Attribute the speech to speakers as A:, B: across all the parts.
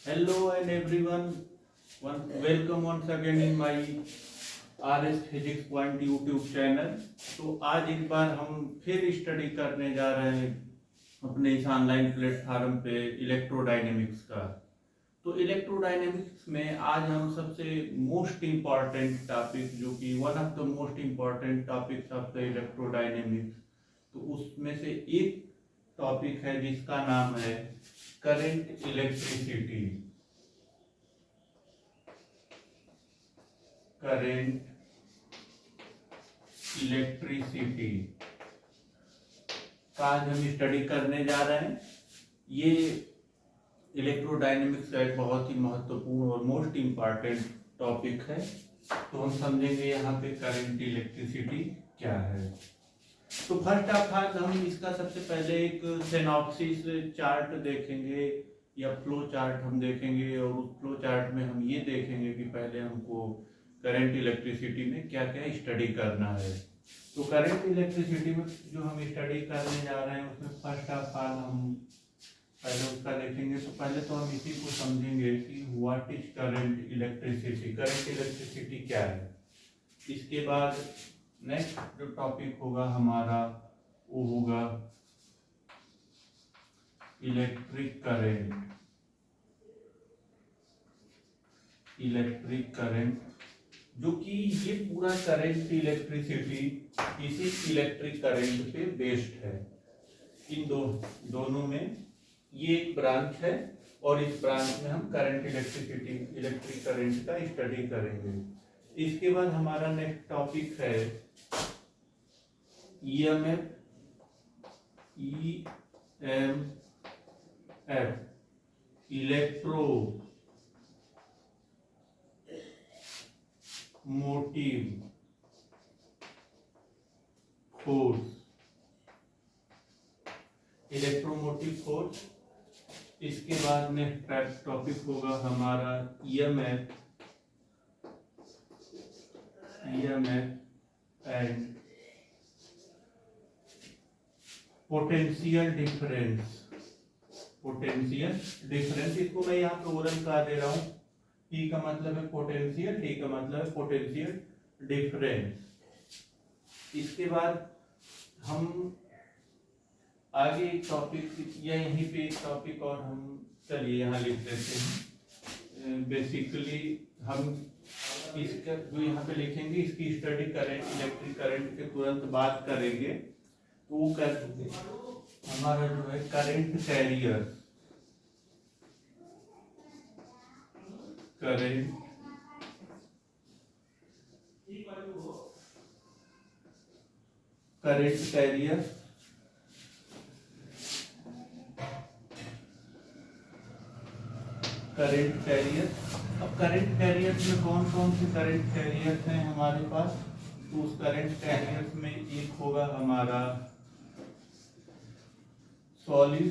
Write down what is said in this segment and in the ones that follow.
A: Hello and everyone, welcome once again in my RS Physics Point YouTube channel. तो आज एक बार हम फिर स्टडी करने जा रहे हैं अपने इस ऑनलाइन प्लेटफॉर्म पे इलेक्ट्रोडायनेमिक्स का। तो इलेक्ट्रोडायनेमिक्स में आज हम सबसे मोस्ट इम्पॉर्टेंट टॉपिक, जो कि one of the most important topics of the electrodynamics, तो उसमें से एक टॉपिक है जिसका नाम है करंट इलेक्ट्रिसिटी। करंट इलेक्ट्रिसिटी का आज हम स्टडी करने जा रहे हैं। ये इलेक्ट्रोडायनेमिक्स का एक बहुत ही महत्वपूर्ण और मोस्ट इम्पॉर्टेंट टॉपिक है। तो हम समझेंगे यहाँ पे करंट इलेक्ट्रिसिटी क्या है। तो फर्स्ट ऑफ ऑल हम इसका सबसे पहले एक सिनॉप्सिस चार्ट देखेंगे या फ्लो चार्ट हम देखेंगे, और उस फ्लो चार्ट में हम ये देखेंगे कि पहले हमको करंट इलेक्ट्रिसिटी में क्या क्या स्टडी करना है। तो करंट इलेक्ट्रिसिटी में जो हम स्टडी करने जा रहे हैं उसमें फर्स्ट ऑफ ऑल हम पहले उसका देखेंगे। तो पहले तो हम इसी को समझेंगे कि what is current electricity, current electricity क्या है। इसके बाद नेक्स्ट जो टॉपिक होगा हमारा वो होगा इलेक्ट्रिक करंट। इलेक्ट्रिक करंट जो कि ये पूरा करंट इलेक्ट्रिसिटी इसी इलेक्ट्रिक करंट पे बेस्ड है। इन दोनों में ये एक ब्रांच है और इस ब्रांच में हम करंट इलेक्ट्रिसिटी इलेक्ट्रिक करंट का स्टडी करेंगे। इसके बाद हमारा नेक्स्ट टॉपिक है EMF. Electro motive force. Electromotive force. इसके बाद नेक्स्ट टॉपिक होगा EMF and potential difference. Potential difference, इसको मैं यहाँ पे ओरल का दे रहा हूँ। P का मतलब है पोटेंशियल, D का मतलब है पोटेंशियल डिफरेंस। इसके बाद हम आगे एक टॉपिक या यहीं पे एक टॉपिक और हम चलिए यहाँ लिख देते हैं। बेसिकली हम इसका जो यहाँ पे लिखेंगे इसकी स्टडी करंट इलेक्ट्रिक करंट के तुरंत बात करेंगे। तो वो हमारा जो है current carrier. Current carrier current carrier. अब करंट कैरियर में कौन कौन से करंट कैरियर हैं हमारे पास। तो उस करंट कैरियर में एक होगा हमारा सॉलिड,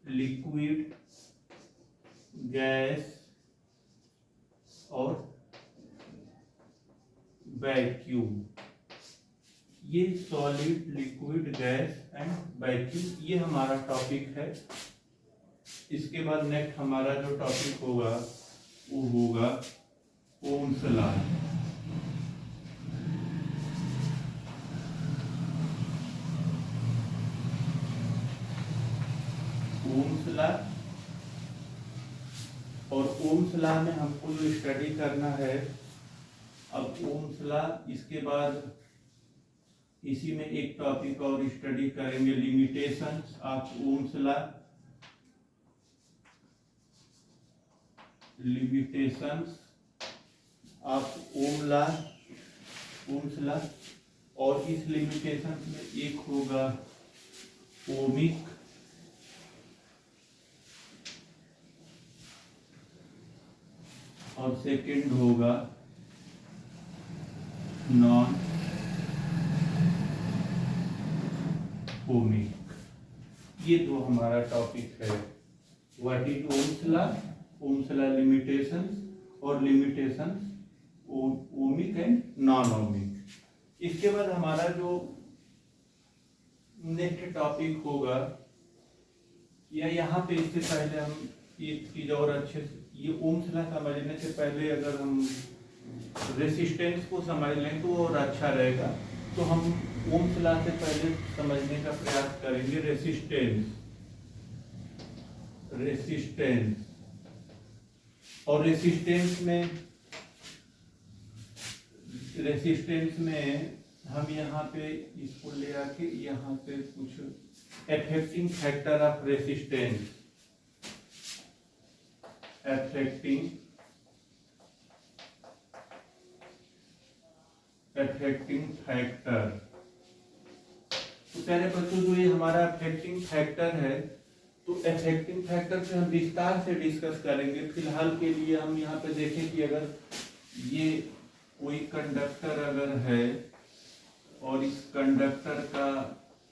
A: लिक्विड, गैस और वैक्यूम। ये solid, liquid, gas and vacuum ये हमारा टॉपिक है। इसके बाद नेक्स्ट हमारा जो टॉपिक होगा वो होगा ओम्स लॉ। ओम्स लॉ, और ओम्स लॉ में हमको जो स्टडी करना है अब ओम्स लॉ। इसके बाद इसी में एक टॉपिक और स्टडी करेंगे limitations of ohms law. Limitations of Ohm's law. और इस लिमिटेशंस में एक होगा ओमिक, और सेकंड होगा नॉन ओमिक। ये दो हमारा टॉपिक है। What is Ohm's law, Ohm's law limitations और limitations ohmic and non ohmic. इसके बाद हमारा जो नेक्स्ट टॉपिक होगा या यहाँ पे इससे पहले हम एक चीज और अच्छे से, ये ओम्स लॉ समझने से पहले अगर हम रेसिस्टेंस को समझ लें तो और अच्छा रहेगा। तो हम ओम्स लॉ से पहले समझने का प्रयास करेंगे रेसिस्टेंस। और रेसिस्टेंस में हम यहाँ पे इसको ले आके यहाँ पे कुछ affecting factor of resistance, affecting factor. तो प्यारे बच्चों, जो ये हमारा अफेक्टिंग फैक्टर है, तो अफेक्टिंग फैक्टर पे हम विस्तार से डिस्कस करेंगे। फिलहाल के लिए हम यहाँ पे देखें कि अगर ये कोई कंडक्टर अगर है और इस कंडक्टर का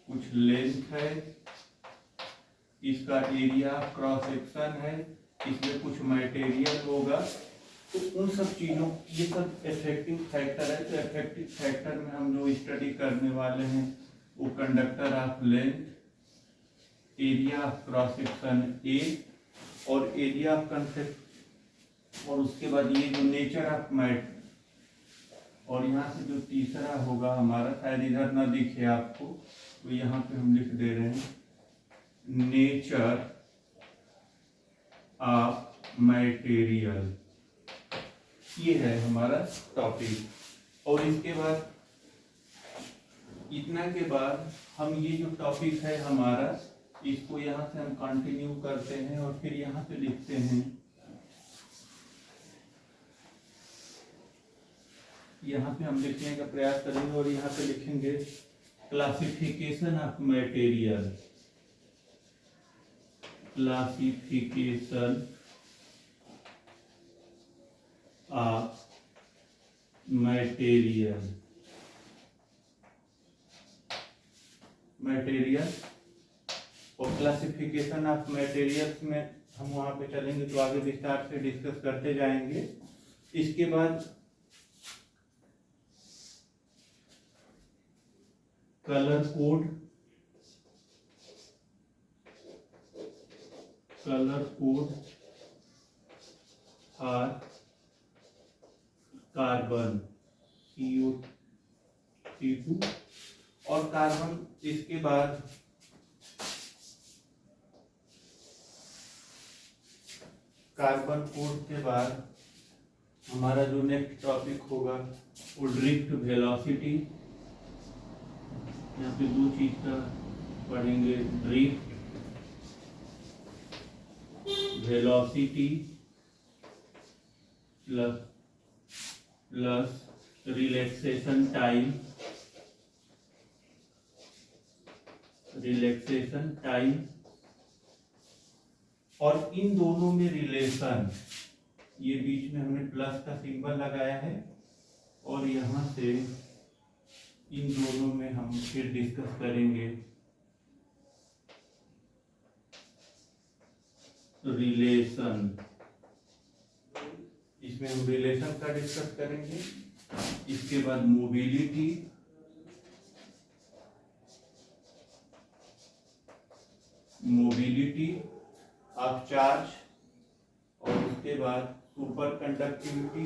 A: कुछ लेंथ है, इसका एरिया क्रॉस सेक्शन है, इसमें कुछ मटेरियल होगा, तो उन सब चीजों, ये सब इफेक्टिव फैक्टर है। तो इफेक्टिव फैक्टर में हम जो स्टडी करने वाले हैं वो conductor of length, area of cross section A और एरिया ऑफ कंसेप्ट, और उसके बाद ये जो नेचर ऑफ मैट, और यहाँ से जो तीसरा होगा हमारा, शायद इधर ना दिखे आपको, तो यहाँ पे हम लिख दे रहे हैं नेचर ऑफ मटेरियल। ये है हमारा टॉपिक। और इसके बाद, इतना के बाद हम ये जो टॉपिक है हमारा, इसको यहाँ से हम कंटिन्यू करते हैं और फिर यहाँ पे लिखते हैं, यहाँ पे हम लिखने का प्रयास करेंगे और यहाँ पे लिखेंगे classification of material, classification of material, और क्लासिफिकेशन ऑफ मटेरियल्स में हम वहां पे चलेंगे तो आगे विस्तार से डिस्कस करते जाएंगे। इसके बाद colour code for carbon CO2 और कार्बन। इसके बाद कार्बन कोड के बाद हमारा जो नेक्स्ट टॉपिक होगा वो ड्रिफ्ट वेलोसिटी। यहाँ पे दो चीज का पढ़ेंगे, drift velocity plus relaxation time, और इन दोनों में रिलेशन, ये बीच में हमने प्लस का सिंबल लगाया है, और यहाँ से इन दोनों में हम फिर डिस्कस करेंगे रिलेशन। इसमें हम रिलेशन का डिस्कस करेंगे। इसके बाद मोबिलिटी, ऑफ चार्ज, और उसके बाद सुपर कंडक्टिविटी।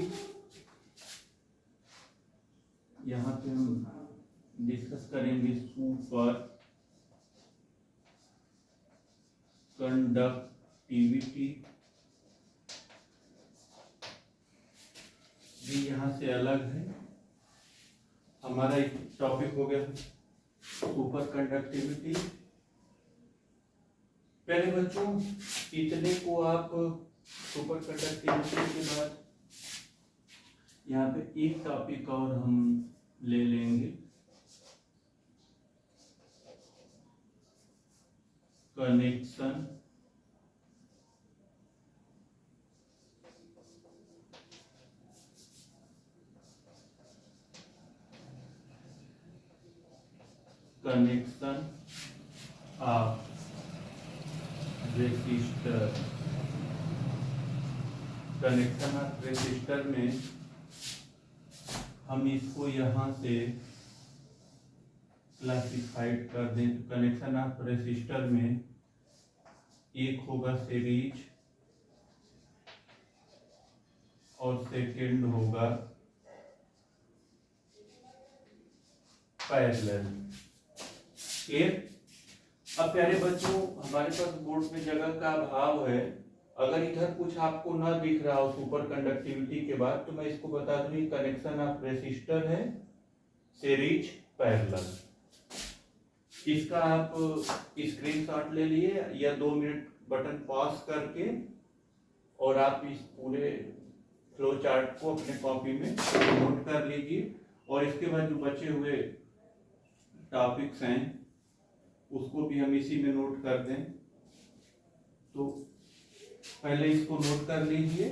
A: यहाँ पे हम डिस्कस करेंगे सुपर कंडक्टिविटी, भी यहाँ से अलग है। हमारा एक टॉपिक हो गया सुपर कंडक्टिविटी। पहले बच्चों, इतने को आप सुपर कंडक्टिविटी के बाद यहाँ पे एक टॉपिक और हम ले लेंगे, connection of resistor. Connection of resistor में हम इसको यहाँ से क्लासिफाइड कर दें। तो कनेक्शन ऑफ रेसिस्टर में एक होगा सीरीज और सेकंड होगा पैरेलल। क्लियर? अब प्यारे बच्चों, हमारे पास बोर्ड में जगह का अभाव है। अगर इधर कुछ आपको ना दिख रहा हो सुपर कंडक्टिविटी के बाद, तो मैं इसको बता दूं, कनेक्शन ऑफ रेसिस्टर है सीरीज पैरेलल। इसका आप स्क्रीनशॉट ले लिए या 2 मिनट बटन पॉज करके और आप इस पूरे फ्लो चार्ट को अपने कॉपी में नोट कर लीजिए। और इसके बाद जो बचे हुए टॉपिक्स हैं उसको भी हम इसी में नोट कर दें। तो पहले इसको नोट कर लीजिए।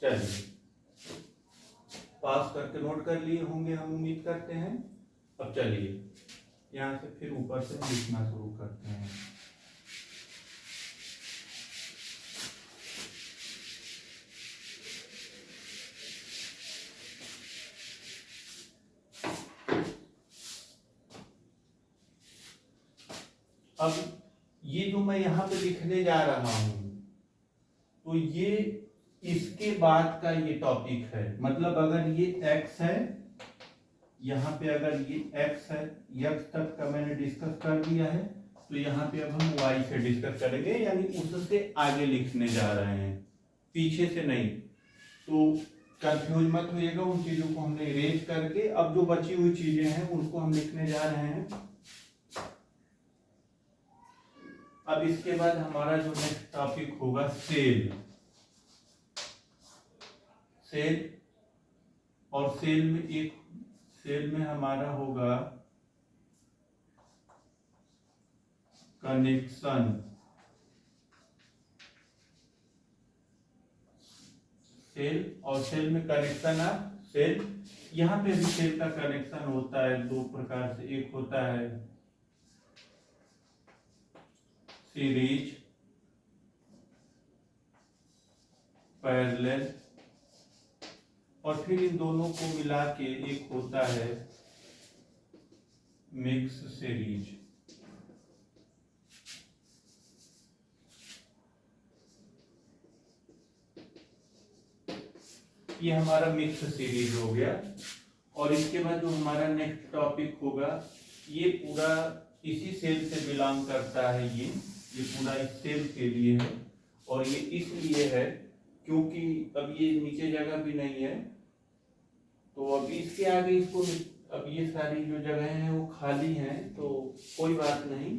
A: चलिए, पास करके नोट कर लिए होंगे हम उम्मीद करते हैं। अब चलिए यहाँ से फिर ऊपर से लिखना शुरू करते हैं। अब ये जो मैं यहाँ पे लिखने जा रहा हूं, तो ये इसके बाद का ये टॉपिक है। मतलब अगर ये x है, यहाँ पे अगर ये x है, x तक का मैंने डिस्कस कर दिया है, तो यहाँ पे अब हम y से डिस्कस करेंगे, यानी उससे आगे लिखने जा रहे हैं, पीछे से नहीं। तो कंफ्यूज मत होइएगा, उन चीजों को हमने इरेज करके अब जो बची हुई चीजें हैं उनको हम लिखने जा रहे हैं। अब इसके बाद हमारा जो नेक्स्ट टॉपिक होगा सेल। और सेल में हमारा होगा कनेक्शन। सेल में कनेक्शन ऑफ सेल। यहाँ पे भी सेल का कनेक्शन होता है दो प्रकार से। एक होता है सीरीज पैरेलल, और फिर इन दोनों को मिला के एक होता है मिक्स सीरीज। ये हमारा मिक्स सीरीज हो गया। और इसके बाद जो हमारा नेक्स्ट टॉपिक होगा, ये पूरा इसी सेल से बिलोंग करता है। ये पूरा इस सेल के लिए है, और ये इसलिए है क्योंकि अब ये नीचे जगह भी नहीं है, तो अब इसके आगे इसको, अब ये सारी जो जगह हैं वो खाली हैं, तो कोई बात नहीं।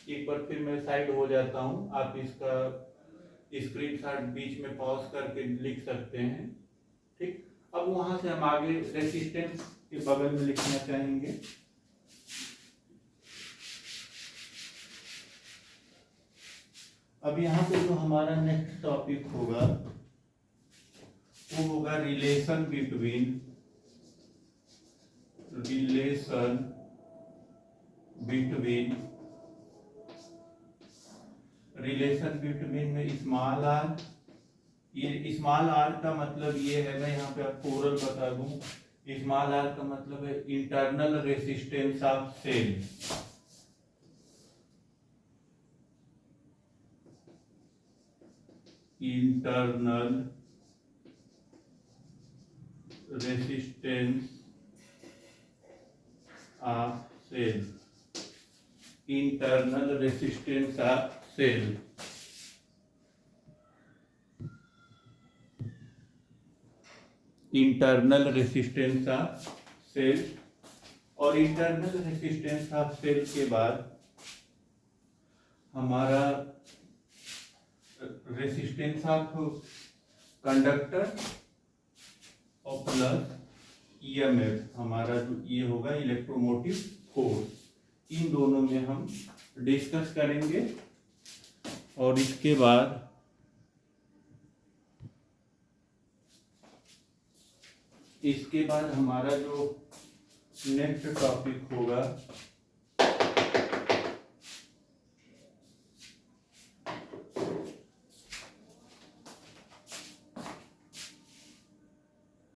A: एक बार फिर मैं साइड हो जाता हूँ, आप इसका स्क्रीनशॉट बीच में पॉज करके लिख सकते हैं। ठीक, अब वहां से हम आगे रेसिस्टेंस के बगल में लिखना चाहेंगे। अब यहाँ पे जो हमारा नेक्स्ट टॉपिक होगा वो होगा रिलेशन बिटवीन में स्मॉल आर। ये स्मॉल आर का मतलब ये है, मैं यहाँ पे आपको ओरल बता दूं, स्मॉल आर का मतलब है internal resistance of cell. Internal resistance of cell. Internal resistance of cell. Internal resistance of cell. और इंटरनल रेसिस्टेंस ऑफ सेल के बाद हमारा रेसिस्टेंस ऑफ कंडक्टर और प्लस ईएमएफ, हमारा जो ये होगा इलेक्ट्रोमोटिव फोर्स। इन दोनों में हम डिस्कस करेंगे। और इसके बाद हमारा जो नेक्स्ट टॉपिक होगा